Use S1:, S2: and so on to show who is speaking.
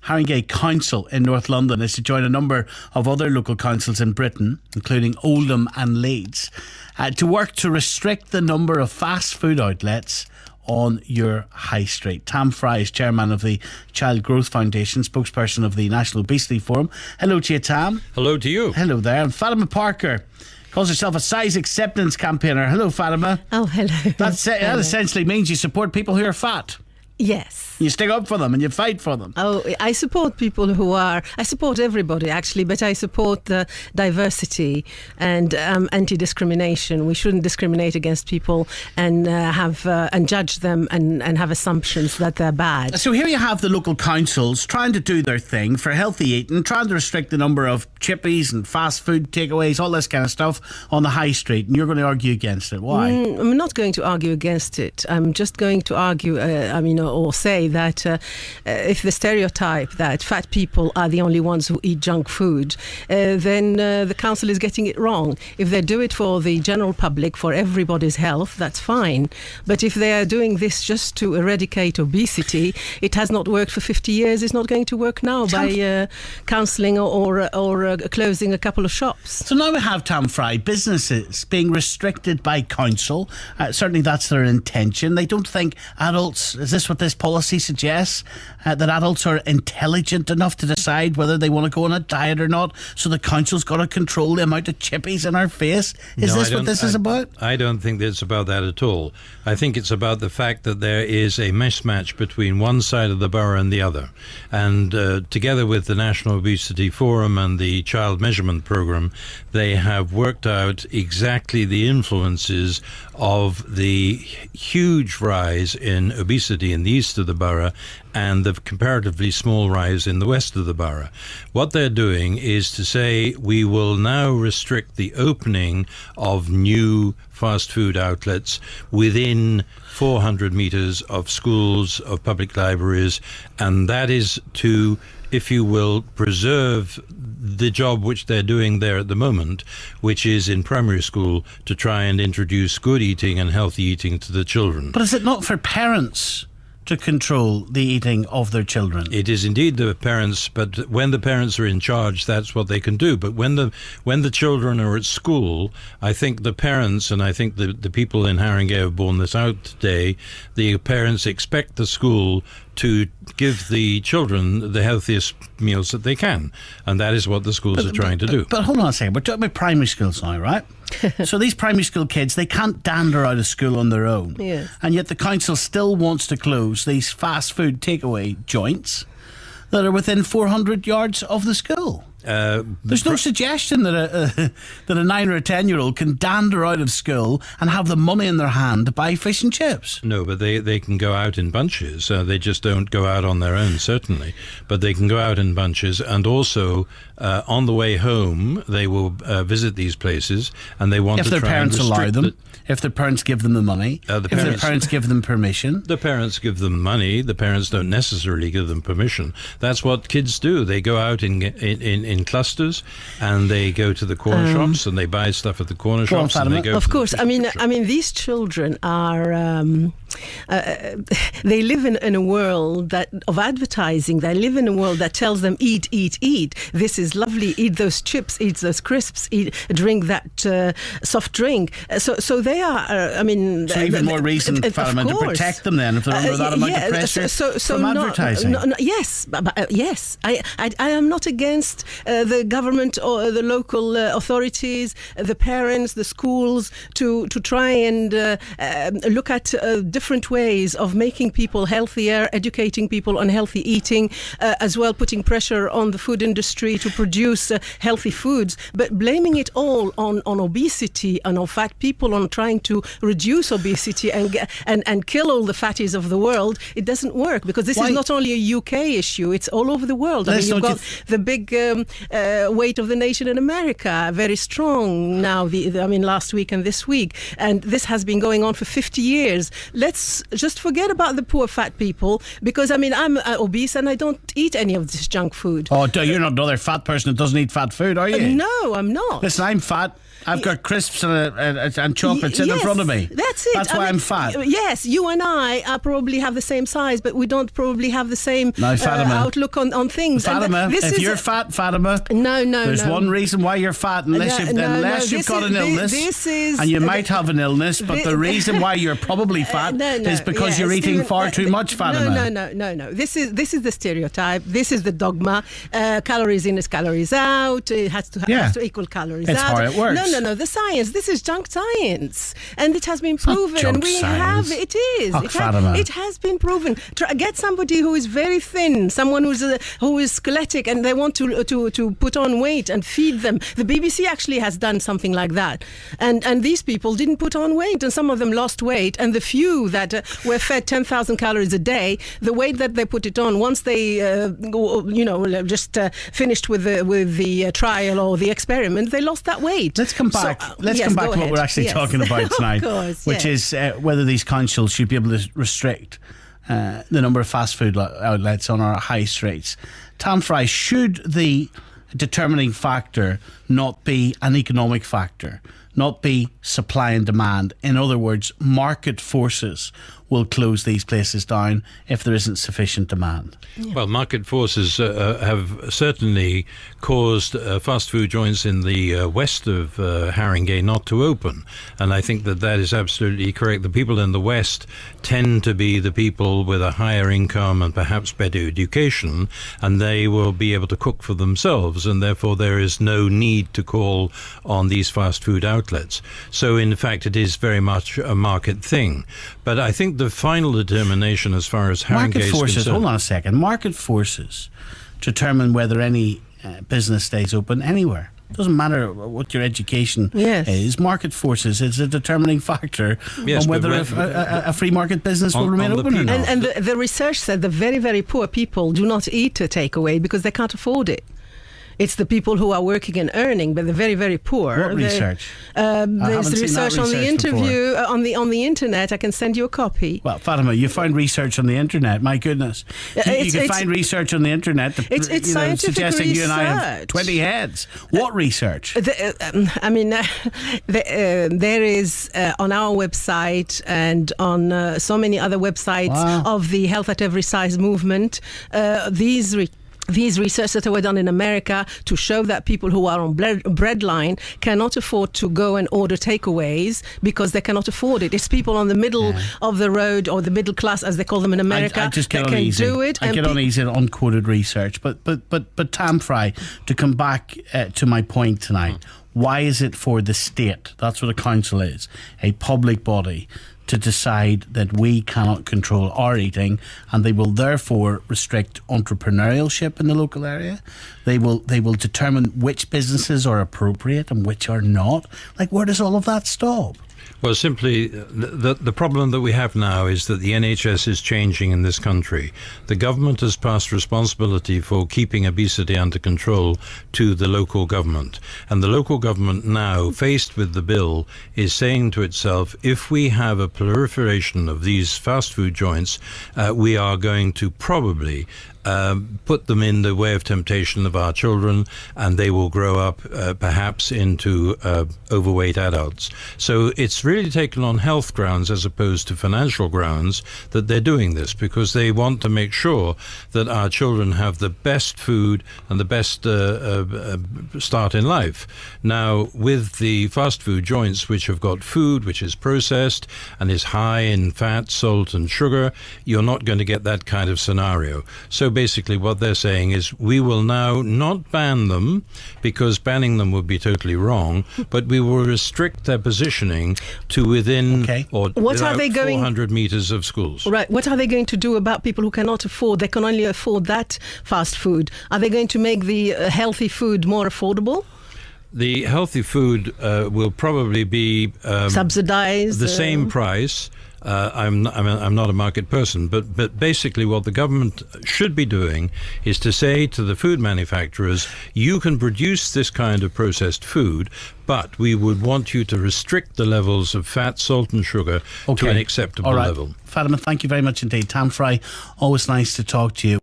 S1: Haringey Council in North London is to join a number of other local councils in Britain, including Oldham and Leeds, to work to restrict the number of fast food outlets on your high street. Tam Fry is chairman of the Child Growth Foundation, spokesperson of the National Obesity Forum. Hello to you, Tam.
S2: Hello to you.
S1: Hello there. And Fatima Parker calls herself a size acceptance campaigner. Hello, Fatima.
S3: Oh, hello.
S1: That essentially means you support people who are fat.
S3: Yes.
S1: You stick up for them and you fight for them.
S3: Oh, I support people I support everybody actually, but I support the diversity and anti-discrimination. We shouldn't discriminate against people and and judge them and have assumptions that they're bad.
S1: So here you have the local councils trying to do their thing for healthy eating, trying to restrict the number of chippies and fast food takeaways, all this kind of stuff on the high street, and you're going to argue against it. Why?
S3: I'm not going to argue against it. I'm just going to argue, or say that if the stereotype that fat people are the only ones who eat junk food, then the council is getting it wrong. If they do it for the general public, for everybody's health, that's fine. But if they are doing this just to eradicate obesity, it has not worked for 50 years. It's not going to work now by counselling or closing a couple of shops.
S1: So now we have, Tam Fry, businesses being restricted by council. Certainly that's their intention. They don't think adults, is this what this policy suggests, that adults are intelligent enough to decide whether they want to go on a diet or not, so the council's got to control the amount of chippies in our face? Is this what this is about?
S2: I don't think it's about that at all. I think it's about the fact that there is a mismatch between one side of the borough and the other. And together with the National Obesity Forum and the Child Measurement Programme, they have worked out exactly the influences of the huge rise in obesity in the east of the borough and the comparatively small rise in the west of the borough. What they're doing is to say we will now restrict the opening of new fast food outlets within 400 metres of schools, of public libraries, and that is to, if you will, preserve the job which they're doing there at the moment, which is in primary school to try and introduce good eating and healthy eating to the children.
S1: But is it not for parents to control the eating of their children?
S2: It is indeed the parents, but when the parents are in charge, that's what they can do. But when the children are at school, I think the parents, and I think the people in Haringey have borne this out today, the parents expect the school to give the children the healthiest meals that they can. And that is what the schools are trying to do.
S1: But hold on a second, we're talking about primary schools now, right? So these primary school kids, they can't dander out of school on their own.
S3: Yes.
S1: And yet the council still wants to close these fast food takeaway joints that are within 400 yards of the school. There's no suggestion that a 9 or a 10-year-old can dander out of school and have the money in their hand to buy fish and chips.
S2: No, but they can go out in bunches. They just don't go out on their own, certainly. But they can go out in bunches, and also on the way home they will visit these places, and they want
S1: if
S2: to
S1: their
S2: try
S1: parents
S2: and
S1: allow them. If their parents give them the money, if their parents give them permission.
S2: The parents give them money. The parents don't necessarily give them permission. That's what kids do. They go out in clusters, and they go to the corner shops, and they buy stuff at the corner shops. And they go
S3: of course, I mean, these children are. They live in a world of advertising. They live in a world that tells them eat, eat, eat. This is lovely. Eat those chips. Eat those crisps. Drink that soft drink. So they are.
S1: So even more reason, Fatima, to protect them then if they're under that amount of pressure from advertising.
S3: Yes. I am not against the government or the local authorities, the parents, the schools to try and look at different ways of making people healthier, educating people on healthy eating, as well putting pressure on the food industry to produce healthy foods, but blaming it all on obesity and on fat people, on trying to reduce obesity and kill all the fatties of the world, it doesn't work, because this is not only a UK issue, it's all over the world. You've got the big weight of the nation in America, very strong now, last week and this week, and this has been going on for 50 years. let's just forget about the poor fat people, because I mean I'm obese and I don't eat any of this junk food.
S1: Oh, you're not another fat person that doesn't eat fat food, are you?
S3: No, I'm not.
S1: Listen, I'm fat. I've got crisps and chocolates in front of me.
S3: That's it.
S1: That's why I'm fat.
S3: Yes, you and I probably have the same size, but we don't probably have the same outlook on things.
S1: Fatima, if you're fat, Fatima, there's one reason why you're fat, unless you've got an illness, and you might have an illness, but the reason why you're probably fat is because you're eating far too much, Fatima.
S3: No. This is the stereotype. This is the dogma. Calories in is calories out. It has to equal calories out.
S1: It's how it works.
S3: No, the science. This is junk science, and it has been proven.
S1: And
S3: we have it is. It has been proven. Get somebody who is very thin, someone who is skeletic, and they want to put on weight and feed them. The BBC actually has done something like that, and these people didn't put on weight, and some of them lost weight. And the few that were fed 10,000 calories a day, the weight that they put it on once they just finished with the trial or the experiment, they lost that weight.
S1: Let's come back. Come back to what we're actually talking about tonight, which is whether these councils should be able to restrict the number of fast food outlets on our high streets. Tam Fry, should the determining factor not be an economic factor, not be supply and demand? In other words, market forces will close these places down if there isn't sufficient demand.
S3: Yeah.
S2: Well, market forces have certainly caused fast food joints in the west of Haringey not to open. And I think that is absolutely correct. The people in the west tend to be the people with a higher income and perhaps better education, and they will be able to cook for themselves, and therefore there is no need to call on these fast food outlets. So in fact, it is very much a market thing. But I think the final determination as far as Haringey is concerned...
S1: Hold on a second. Market forces determine whether any business stays open anywhere. It doesn't matter what your education is. Market forces is a determining factor on whether a free market business will remain open or not.
S3: And the research said the very, very poor people do not eat a takeaway because they can't afford it. It's the people who are working and earning, but the very, very poor.
S1: What research?
S3: There's research on the interview on the internet. I can send you a copy.
S1: Well, Fatima, you found research on the internet. My goodness, you can find research on the internet.
S3: It's scientific
S1: suggesting
S3: research.
S1: You and I have 20 heads. What research?
S3: There is on our website and on so many other websites of the Health at Every Size movement. These research that were done in America to show that people who are on breadline cannot afford to go and order takeaways because they cannot afford it. It's people on the middle of the road, or the middle class, as they call them in America,
S1: I just get
S3: that
S1: on
S3: can
S1: easy.
S3: do it.
S1: I get on easy on unquoted research. But Tam Fry, to come back to my point tonight, why is it for the state, that's what a council is, a public body, to decide that we cannot control our eating, and they will therefore restrict entrepreneurship in the local area? They will determine which businesses are appropriate and which are not. Like, where does all of that stop?
S2: Well, simply, the problem that we have now is that the NHS is changing in this country. The government has passed responsibility for keeping obesity under control to the local government. And the local government now, faced with the bill, is saying to itself, if we have a proliferation of these fast food joints, we are going to probably put them in the way of temptation of our children, and they will grow up perhaps into overweight adults. So it's really taken on health grounds as opposed to financial grounds that they're doing this, because they want to make sure that our children have the best food and the best start in life. Now, with the fast food joints, which have got food which is processed and is high in fat, salt and sugar, you're not going to get that kind of scenario. So basically what they're saying is, we will now not ban them, because banning them would be totally wrong, but we will restrict their positioning to within or
S3: what are they going
S2: 400 meters of schools.
S3: Right. What are they going to do about people who cannot afford? They can only afford that fast food. Are they going to make the healthy food more affordable?
S2: The healthy food will probably be
S3: subsidized,
S2: the same price. I'm not a market person, but basically what the government should be doing is to say to the food manufacturers, you can produce this kind of processed food, but we would want you to restrict the levels of fat, salt and sugar to an acceptable level.
S1: Fatima, thank you very much indeed. Tam Fry, always nice to talk to you.